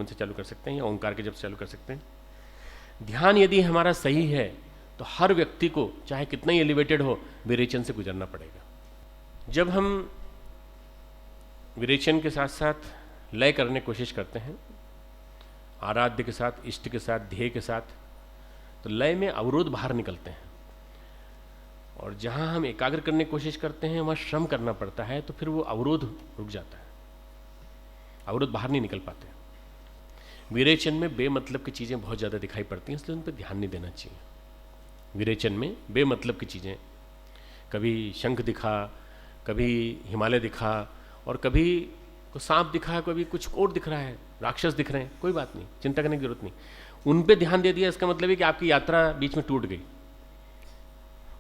से चालू कर सकते हैं या ओंकार के जप से चालू कर सकते हैं। ध्यान यदि हमारा सही है तो हर व्यक्ति को चाहे कितना ही एलिवेटेड हो विरेचन से गुजरना पड़ेगा। जब हम विरेचन के साथ साथ लय करने की कोशिश करते हैं, आराध्य के साथ, इष्ट के साथ, ध्येय के साथ, तो लय में अवरोध बाहर निकलते हैं। और जहां हम एकाग्र करने की कोशिश करते हैं वहां श्रम करना पड़ता है, तो फिर वो अवरोध रुक जाता है, अवरोध बाहर नहीं निकल पाते। विरेचन में बेमतलब की चीजें बहुत ज्यादा दिखाई पड़ती हैं, इसलिए उन पर ध्यान नहीं देना चाहिए। विरेचन में बेमतलब की चीजें, कभी शंख दिखा, कभी हिमालय दिखा, और कभी को सांप दिखा, कभी कुछ और दिख रहा है, राक्षस दिख रहे हैं, कोई बात नहीं, चिंता करने की जरूरत नहीं। उन पे ध्यान दे दिया इसका मतलब है कि आपकी यात्रा बीच में टूट गई।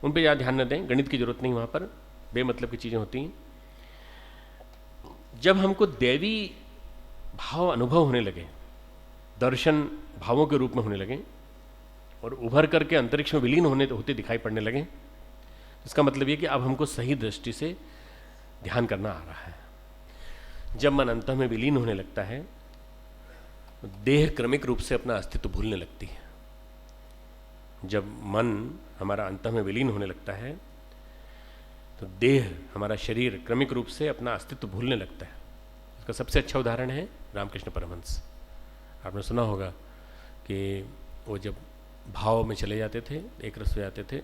उन पे ज़्यादा ध्यान न दें, गणित की जरूरत नहीं, वहां पर बेमतलब की चीजें होती हैं। जब हमको दैवी भाव अनुभव होने लगे, दर्शन भावों के रूप में होने लगे और उभर करके अंतरिक्ष में विलीन होते दिखाई पड़ने लगे, इसका मतलब यह कि अब हमको सही दृष्टि से ध्यान करना आ रहा है। जब मन अंतः में विलीन होने लगता है, देह क्रमिक रूप से अपना अस्तित्व भूलने लगती है। जब मन हमारा अंतः में विलीन होने लगता है तो देह, हमारा शरीर क्रमिक रूप से अपना अस्तित्व भूलने लगता है। इसका सबसे अच्छा उदाहरण है रामकृष्ण परमहंस। आपने सुना होगा कि वो जब भाव में चले जाते थे, एक रस हो जाते थे,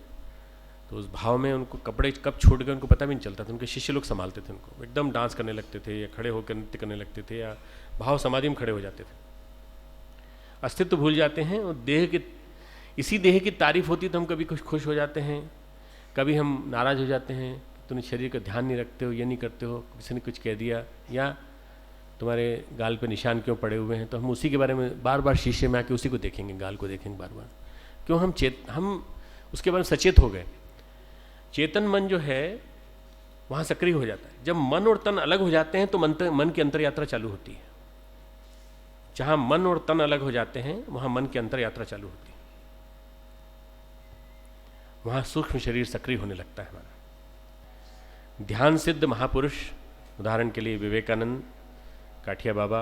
तो उस भाव में उनको कपड़े कब छूट गए उनको पता भी नहीं चलता था। उनके शिष्य लोग संभालते थे उनको, एकदम डांस करने लगते थे या खड़े होकर नृत्य करने लगते थे या भाव समाधि में खड़े हो जाते थे। अस्तित्व भूल जाते हैं और देह के, इसी देह की तारीफ होती तो हम कभी कुछ खुश हो जाते हैं, कभी हम नाराज हो जाते हैं, तुमने शरीर का ध्यान नहीं रखते हो, ये नहीं करते हो, किसी ने कुछ कह दिया, या तुम्हारे गाल पे निशान क्यों पड़े हुए हैं, तो हम उसी के बारे में बार बार शीशे में आके उसी को देखेंगे, गाल को देखेंगे बार बार। क्यों? हम उसके बारे में सचेत हो गए। चेतन मन जो है वहां सक्रिय हो जाता है। जब मन और तन अलग हो जाते हैं तो मन की अंतर यात्रा चालू होती है। जहां मन और तन अलग हो जाते हैं वहां मन की अंतर यात्रा चालू होती है, वहां सूक्ष्म शरीर सक्रिय होने लगता है हमारा। ध्यान सिद्ध महापुरुष, उदाहरण के लिए विवेकानंद, काठिया बाबा,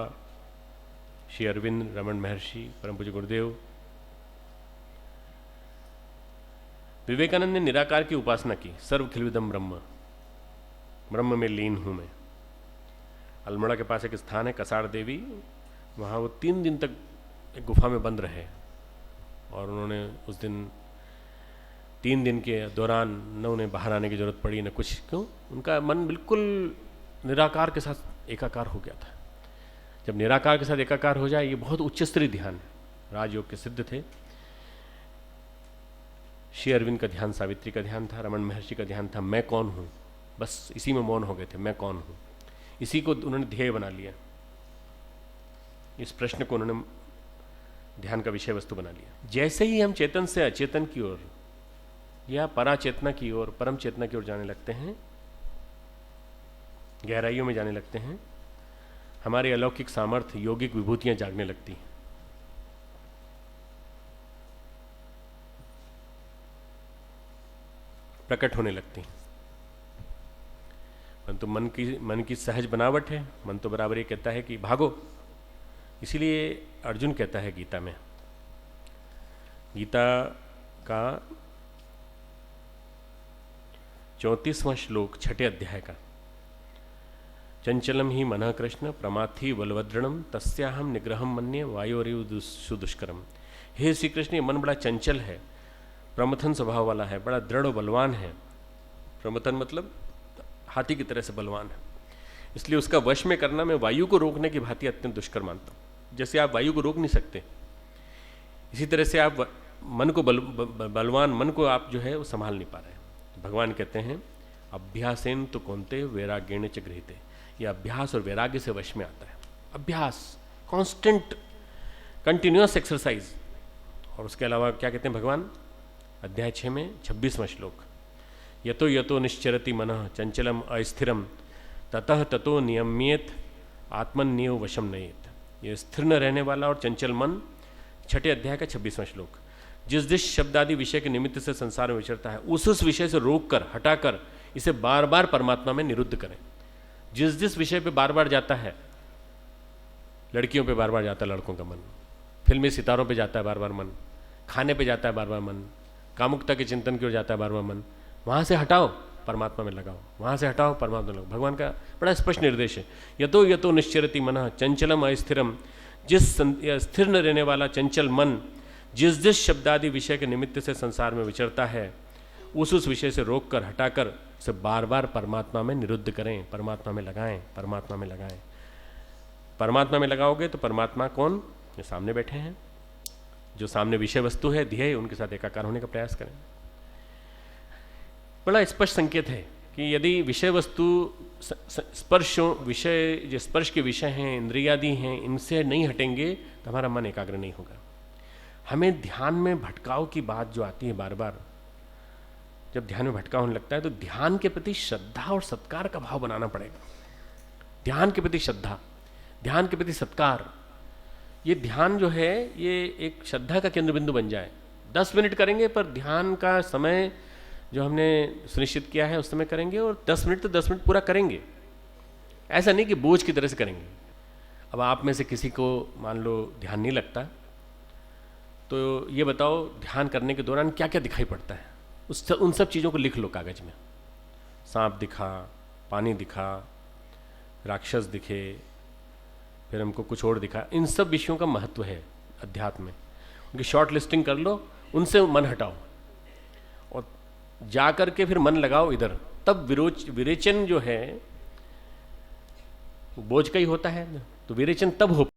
श्री अरविंद, रमन महर्षि, परम पूज्य गुरुदेव। विवेकानंद ने निराकार की उपासना की, सर्व खिलविदम ब्रह्म, ब्रह्म में लीन हूं मैं। अल्मोड़ा के पास एक स्थान है कसार देवी, वहां वो 3 दिन तक एक गुफा में बंद रहे और उन्होंने उस दिन 3 दिन के दौरान न उन्हें बाहर आने की जरूरत पड़ी न कुछ। क्यों? उनका मन बिल्कुल निराकार के साथ एकाकार हो गया था। जब निराकार के साथ एकाकार हो जाए, ये बहुत उच्च स्तरीय ध्यान है, राजयोग के सिद्ध थे। श्री अरविंद का ध्यान सावित्री का ध्यान था, रमन महर्षि का ध्यान था मैं कौन हूं, बस इसी में मौन हो गए थे, मैं कौन हूं। इसी को उन्होंने ध्येय बना लिया, इस प्रश्न को उन्होंने ध्यान का विषय वस्तु बना लिया। जैसे ही हम चेतन से अचेतन की ओर या पराचेतना की ओर, परम चेतना की ओर जाने लगते हैं, गहराइयों में जाने लगते हैं, हमारे अलौकिक सामर्थ्य, यौगिक विभूतियां जागने लगती हैं। प्रकट होने लगती हैं। परंतु मन की सहज बनावट है। मन तो बराबर ये कहता है कि भागो। इसीलिए अर्जुन कहता है गीता में, गीता का 34वां श्लोक 6ठे अध्याय का, चंचलम ही मनः कृष्ण प्रमाथि बलवद्रणम तस्याहम निग्रहम मन्ये वायोरिव सुदुष्करम। हे श्री कृष्ण, ये मन बड़ा चंचल है, प्रमथन स्वभाव वाला है, बड़ा दृढ़ बलवान है। प्रमथन मतलब हाथी की तरह से बलवान है, इसलिए उसका वश में करना मैं वायु को रोकने की भांति अत्यंत दुष्कर मानता हूं। जैसे आप वायु को रोक नहीं सकते, इसी तरह से आप मन को बलवान मन को आप जो है वो संभाल नहीं पा रहे। भगवान कहते हैं अभ्यासेन तो कौनते वैराग्येण च गृहीते। ये अभ्यास और वैराग्य से वश में आता है। अभ्यास, कांस्टेंट, कंटिन्यूअस एक्सरसाइज। और उसके अलावा क्या कहते हैं भगवान, अध्याय 6 में 26वां श्लोक, यतो यतो निश्चरति मनः चंचलम अस्थिरम ततः ततो नियम्येत आत्मन्येव वशम नयेत। ये स्थिर न रहने वाला और चंचल मन, 6ठे अध्याय का 26वां श्लोक। जिस शब्द आदि विषय के निमित्त से संसार में विचरता है, उस विषय से रोककर, हटाकर इसे बार बार परमात्मा में निरुद्ध करें। जिस विषय पे बार बार जाता है लड़कियों पे बार बार जाता है लड़कों का मन, फिल्मी सितारों पे जाता है बार बार मन, खाने पे जाता है बार बार मन, कामुकता के चिंतन की ओर जाता है बार बार मन। वहाँ से हटाओ, परमात्मा में लगाओ, वहाँ से हटाओ, परमात्मा में लगाओ। भगवान का बड़ा स्पष्ट निर्देश है, यतो यतो निश्चरति मनः चंचलम अस्थिरम। जिस स्थिर न रहने वाला चंचल मन जिस शब्दादि विषय के निमित्त से संसार में विचरता है, उस विषय से रोक कर, हटाकर उसे बार बार परमात्मा में निरुद्ध करें, परमात्मा में लगाएं, परमात्मा में लगाएं। परमात्मा में लगाओगे तो परमात्मा कौन? जो सामने बैठे हैं, जो सामने विषय वस्तु है, ध्येय, उनके साथ एकाकार होने का प्रयास करें। बड़ा स्पष्ट संकेत है कि यदि विषय वस्तु स्पर्शों, विषय जो स्पर्श के विषय हैं, इंद्रियादि हैं, इनसे नहीं हटेंगे तो हमारा मन एकाग्र नहीं होगा। हमें ध्यान में भटकाव की बात जो आती है बार बार, जब ध्यान में भटकाव होने लगता है तो ध्यान के प्रति श्रद्धा और सत्कार का भाव बनाना पड़ेगा। ध्यान के प्रति श्रद्धा, ध्यान के प्रति सत्कार, ये ध्यान जो है ये एक श्रद्धा का केंद्र बिंदु बन जाए। 10 मिनट करेंगे पर ध्यान का समय जो हमने सुनिश्चित किया है उस समय करेंगे, और 10 मिनट तो 10 मिनट पूरा करेंगे। ऐसा नहीं कि बोझ की तरह से करेंगे। अब आप में से किसी को मान लो ध्यान नहीं लगता, तो ये बताओ ध्यान करने के दौरान क्या क्या दिखाई पड़ता है, उन सब चीज़ों को लिख लो कागज में। सांप दिखा, पानी दिखा, राक्षस दिखे, फिर हमको कुछ और दिखा, इन सब विषयों का महत्व है अध्यात्म में। उनकी शॉर्ट लिस्टिंग कर लो, उनसे मन हटाओ और जा करके फिर मन लगाओ इधर। तब विरेचन जो है वो बोझ का ही होता है, तो विरेचन तब हो